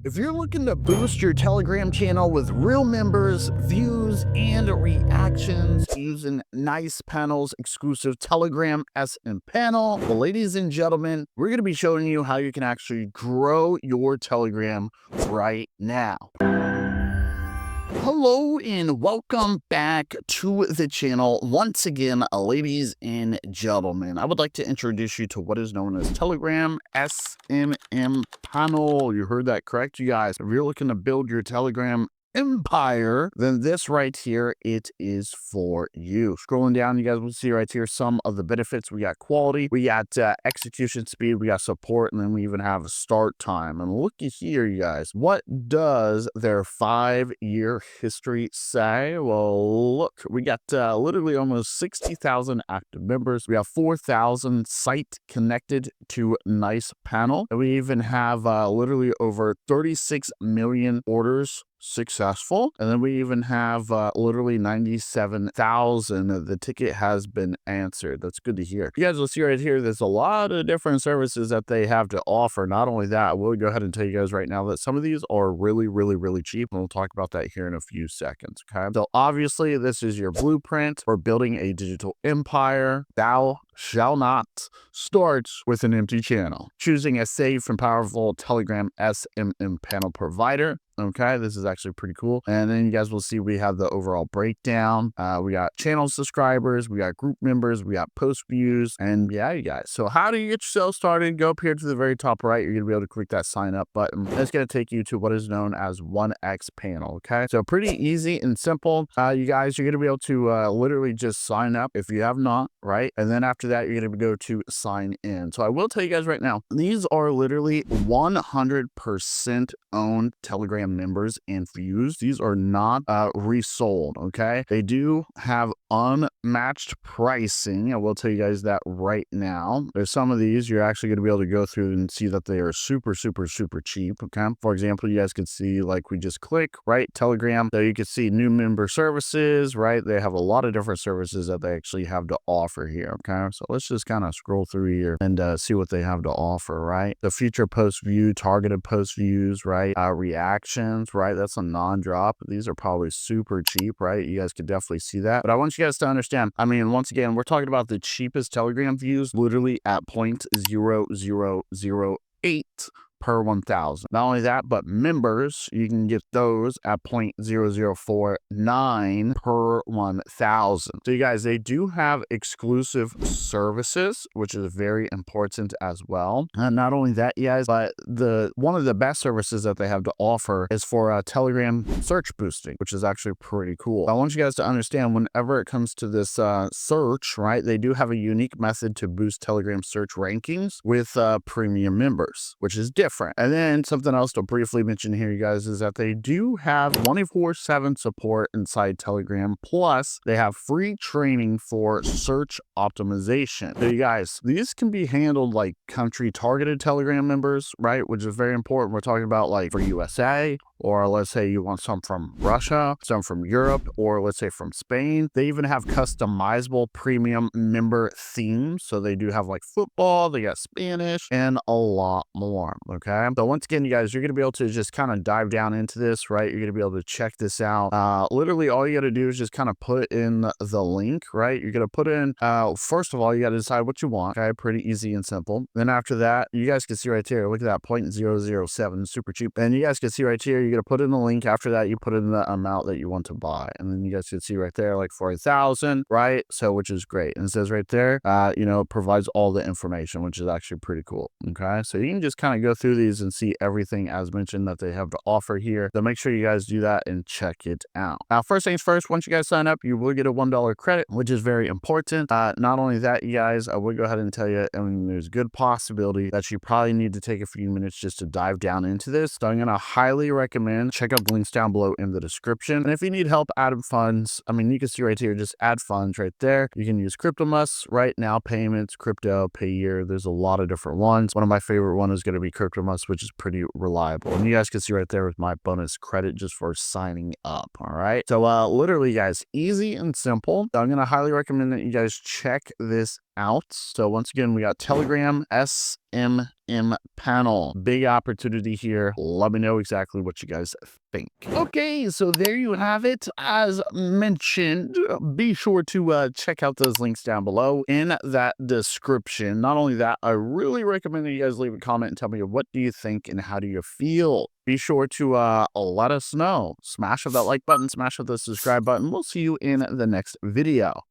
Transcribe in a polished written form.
If you're looking to boost your Telegram channel with real members, views, and reactions using Nicepanel's exclusive Telegram SM panel, well, ladies and gentlemen, we're going to be showing you how you can actually grow your Telegram right now. Hello and welcome back to the channel. Once again, ladies and gentlemen, I would like to introduce you to what is known as Telegram SMM panel. You heard that correct, you guys. If you're looking to build your Telegram empire, then this right here, it is for you. Scrolling down, you guys will see right here some of the benefits. We got quality, we got execution speed, we got support, and then we even have start time. And looky here, you guys, what does their 5-year history say? Well, look, we got literally almost 60,000 active members. We have 4,000 site connected to Nicepanel, and we even have literally over 36 million orders successful, and then we even have literally 97,000 the ticket has been answered. That's good to hear. You guys will see right here there's a lot of different services that they have to offer. Not only that, I will go ahead and tell you guys right now that some of these are really cheap, and we'll talk about that here in a few seconds. Okay, so obviously this is your blueprint for building a digital empire. Thou shall not start with an empty channel. Choosing a safe and powerful Telegram SMM panel provider. Okay, this is actually pretty cool. And then you guys will see we have the overall breakdown. We got channel subscribers, we got group members, we got post views, and yeah, you guys. So how do you get yourself started? Go up here to the very top right. You're gonna be able to click that sign up button. That's gonna take you to what is known as 1X panel. Okay, so pretty easy and simple. You guys, you're gonna be able to literally just sign up if you have not, right? And then after that, you're gonna go to sign in. So I will tell you guys right now, these are literally 100% owned Telegram members and views. These are not resold. Okay, they do have unmatched pricing. I will tell you guys that right now. There's some of these you're actually going to be able to go through and see that they are super cheap. Okay, for example, you guys can see, like, we just click right Telegram, so you can see new member services, right? They have a lot of different services that they actually have to offer here. Okay, so let's just kind of scroll through here and see what they have to offer. Right, the future post view, targeted post views, right? Reactions, right? That's a non-drop. These are probably super cheap, right? You guys could definitely see that. But I want you guys to understand, I mean, once again, we're talking about the cheapest Telegram views literally at 0.0008 per 1,000. Not only that, but members, you can get those at 0.0049 per 1,000. So you guys, they do have exclusive services, which is very important as well. And not only that, you guys, but one of the best services that they have to offer is for Telegram search boosting, which is actually pretty cool. I want you guys to understand, whenever it comes to this search, right, they do have a unique method to boost Telegram search rankings with premium members, which is different. And then something else to briefly mention here, you guys, is that they do have 24/7 support inside Telegram. Plus, they have free training for search optimization. So you guys, these can be handled like country targeted Telegram members, right? Which is very important. We're talking about like for USA, or let's say you want some from Russia, some from Europe, or let's say from Spain. They even have customizable premium member themes. So they do have like football, they got Spanish, and a lot more. Okay, so once again, you guys, you're gonna be able to just kind of dive down into this, right? You're gonna be able to check this out. Literally all you gotta do is just kind of put in the link, right? You're gonna put in, first of all, you gotta decide what you want. Okay, pretty easy and simple. Then after that, you guys can see right here, look at that 0.007, super cheap. And you guys can see right here, you're gonna put in the link. After that, you put in the amount that you want to buy, and then you guys can see right there, like 40,000, right? So, which is great. And it says right there, you know, it provides all the information, which is actually pretty cool. Okay, so you can just kind of go through these and see everything as mentioned that they have to offer here. So make sure you guys do that and check it out. Now, first things first, once you guys sign up, you will get a $1 credit, which is very important. Not only that, you guys, I will go ahead and tell you, I mean, there's a good possibility that you probably need to take a few minutes just to dive down into this. So I'm going to highly recommend check out the links down below in the description. And if you need help adding funds, I mean, you can see right here, just add funds right there. You can use CryptoMust, right now payments, crypto, Payeer. There's a lot of different ones. One of my favorite ones is going to be CryptoMust, which is pretty reliable. And you guys can see right there with my bonus credit just for signing up. All right. So literally, guys, easy and simple. So I'm going to highly recommend that you guys check this out. So once again, we got Telegram SMM panel. Big opportunity here. Let me know exactly what you guys think. Okay, so there you have it. As mentioned, be sure to check out those links down below in that description. Not only that, I really recommend that you guys leave a comment and tell me what do you think and how do you feel. Be sure to let us know. Smash that like button, smash the subscribe button. We'll see you in the next video.